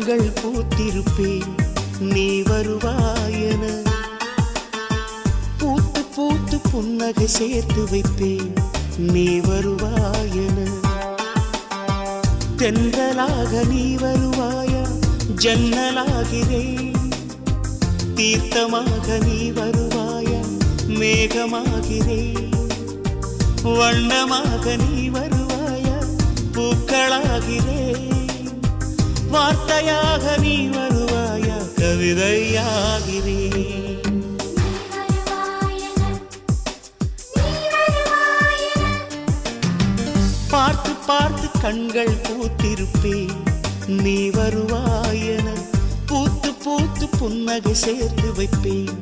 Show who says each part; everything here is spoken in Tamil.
Speaker 1: கண்கள் பூத்திருப்பேன் நீ வருவாயென. பூத்து பூத்து புன்னகை சேர்த்து வைப்பேன் நீ வருவாயென. தென்றலாக நீ வருவாயா, ஜன்னலாகிறேன். தீர்த்தமாக நீ வருவாயா, மேகமாகிறேன். வண்ணமாக நீ வருவாயா, பூக்களாகிறேன். வார்த்தையாக நீ வருவாயா, கவிதையாகிறேன். பார்த்து பார்த்து கண்கள் பூத்திருப்பேன் நீ வருவாயென. பூத்து பூத்து புன்னகை சேர்த்து வைப்பேன்